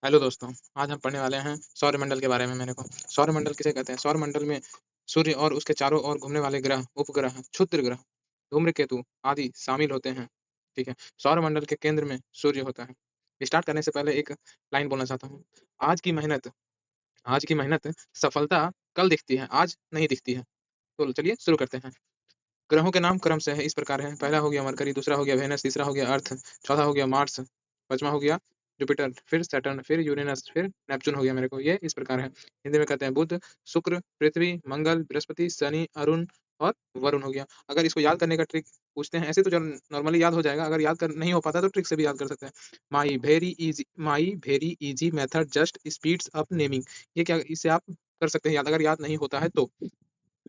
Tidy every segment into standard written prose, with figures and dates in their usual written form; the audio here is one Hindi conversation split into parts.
हेलो दोस्तों, आज हम पढ़ने वाले हैं सौरमंडल के बारे में। मेरे को सौरमंडल किसे कहते हैं? सौरमंडल में सूर्य और उसके चारों ओर घूमने वाले ग्रह, उपग्रह, क्षुद्र ग्रह, धूम्रकेतु आदि शामिल होते हैं। ठीक है। सौरमंडल के केंद्र में सूर्य होता है। स्टार्ट करने से पहले एक लाइन बोलना चाहता हूँ। आज की मेहनत आज की मेहनत सफलता कल दिखती है, आज नहीं दिखती है। तो चलिए शुरू करते हैं। ग्रहों के नाम क्रम से है इस प्रकार है। पहला हो गया मरकरी, दूसरा हो गया वेनस, तीसरा हो गया अर्थ, चौथा हो गया मार्स, पाँचवां हो गया जुपिटर, फिर सैटर्न, फिर यूरेनस, फिर नेपच्यून हो गया मेरे को। ये इस प्रकार है। हिंदी में कहते हैं बुध, शुक्र, पृथ्वी, मंगल, बृहस्पति, शनि, अरुण और वरुण हो गया। अगर इसको याद करने का ट्रिक पूछते हैं, ऐसे तो नॉर्मली याद हो जाएगा। अगर याद कर नहीं हो पाता तो ट्रिक से भी याद कर सकते हैं। My very easy method just speeds up naming. ये क्या, इसे आप कर सकते हैं याद, अगर याद नहीं होता है तो।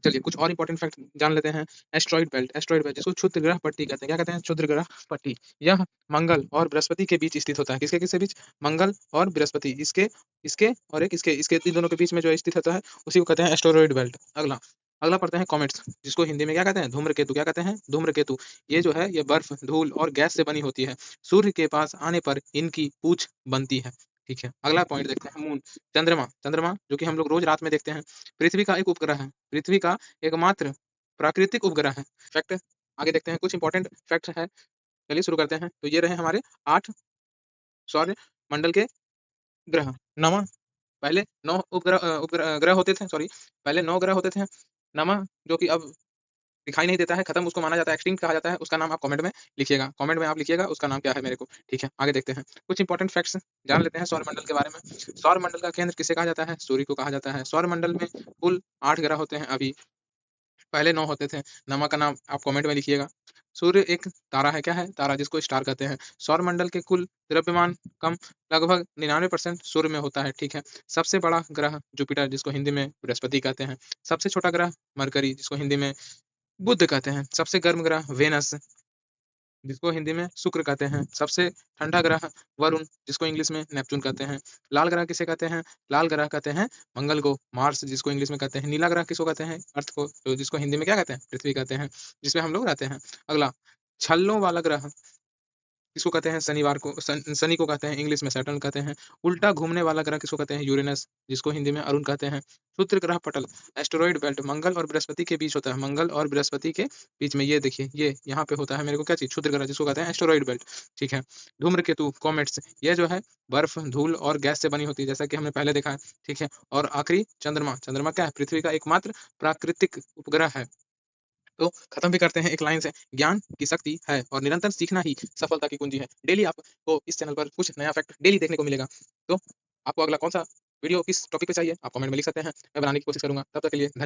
चलिए कुछ और इंपॉर्टेंट फैक्ट जान लेते हैं। एस्ट्रॉइड बेल्ट जिसको क्षुद्र ग्रह पट्टी कहते हैं। क्या कहते हैं? क्षुद्र ग्रह पट्टी। यह मंगल और बृहस्पति के बीच स्थित होता है। किसके किसके बीच? मंगल और बृहस्पति। इसके इसके और एक इसके इन दोनों के बीच में जो स्थित होता है उसी को कहते हैं एस्टेरॉइड बेल्ट। अगला अगला पढ़ते हैं कॉमेट्स, जिसको हिंदी में क्या कहते हैं? धूम्रकेतु। क्या कहते हैं? धूम्रकेतु। ये जो है ये बर्फ, धूल और गैस से बनी होती है। सूर्य के पास आने पर इनकी पूंछ बनती है। ठीक है। अगला पॉइंट देखते हैं, मून। चंद्रमा जो कि हम लोग रोज रात में देखते हैं। पृथ्वी का एक उपग्रह है। पृथ्वी का एकमात्र प्राकृतिक उपग्रह है। फैक्ट आगे देखते हैं, कुछ इंपॉर्टेंट फैक्ट है। चलिए शुरू करते हैं। तो ये रहे हमारे 8 सौर मंडल के ग्रह। नवा पहले 9 ग्रह होते थे, सॉरी, पहले 9 ग्रह होते थे। नवा जो कि अब दिखाई नहीं देता है, खत्म, उसको माना जाता है, एक्सटिंक्ट कहा जाता है। उसका नाम आप कमेंट में लिखिएगा। कमेंट में आप लिखिएगा उसका नाम क्या है मेरे को। ठीक है, आगे देखते हैं। कुछ इंपॉर्टेंट फैक्ट्स जान लेते हैं सौरमंडल के बारे में। सौरमंडल का केंद्र किसे कहा जाता है? सूर्य को कहा जाता है। सौरमंडल में कुल 8 ग्रह होते हैं। अभी पहले 9 होते थे। नमा का नाम आप कमेंट में लिखिएगा। सूर्य एक तारा है। क्या है? तारा, जिसको स्टार कहते हैं। सौरमंडल के कुल द्रव्यमान कम लगभग 99% सूर्य में होता है। ठीक है। सबसे बड़ा ग्रह जुपिटर, जिसको हिंदी में बृहस्पति कहते हैं। सबसे छोटा ग्रह मरकरी, जिसको हिंदी में बुध कहते हैं। सबसे गर्म ग्रह वेनस, जिसको हिंदी में शुक्र कहते हैं। सबसे ठंडा ग्रह वरुण, जिसको इंग्लिश में नेपच्यून कहते हैं। लाल ग्रह किसे कहते हैं? लाल ग्रह कहते हैं मंगल को। मार्स, जिसको इंग्लिश में कहते हैं। नीला ग्रह किसको कहते हैं? अर्थ को। तो जिसको हिंदी में क्या कहते हैं? पृथ्वी कहते हैं, जिसमें हम लोग रहते हैं। अगला छल्लों वाला ग्रह किसको कहते हैं? शनिवार को, शनि को कहते हैं, इंग्लिश में सैटर्न कहते हैं। उल्टा घूमने वाला ग्रह किसको कहते हैं? यूरेनस, जिसको हिंदी में अरुण कहते हैं। क्षुद्र ग्रह पटल, एस्टेरॉइड बेल्ट, मंगल और बृहस्पति के बीच होता है। मंगल और बृहस्पति के बीच में ये देखिए, ये यहाँ पे होता है मेरे को क्या चीज? क्षुद्र ग्रह, जिसको कहते हैं एस्टेरॉइड बेल्ट। ठीक है। धूम्रकेतु, कॉमेट्स, ये जो है बर्फ, धूल और गैस से बनी होती है, जैसा कि हमने पहले देखा है। ठीक है। और आखिरी चंद्रमा। चंद्रमा क्या है? पृथ्वी का एकमात्र प्राकृतिक उपग्रह है। तो खत्म भी करते हैं एक लाइन से, ज्ञान की शक्ति है और निरंतर सीखना ही सफलता की कुंजी है। डेली आपको इस चैनल पर कुछ नया फैक्ट डेली देखने को मिलेगा। तो आपको अगला कौन सा वीडियो किस टॉपिक पे चाहिए आप कमेंट में लिख सकते हैं। मैं बनाने की कोशिश करूंगा। तब तक के लिए धन्यवाद।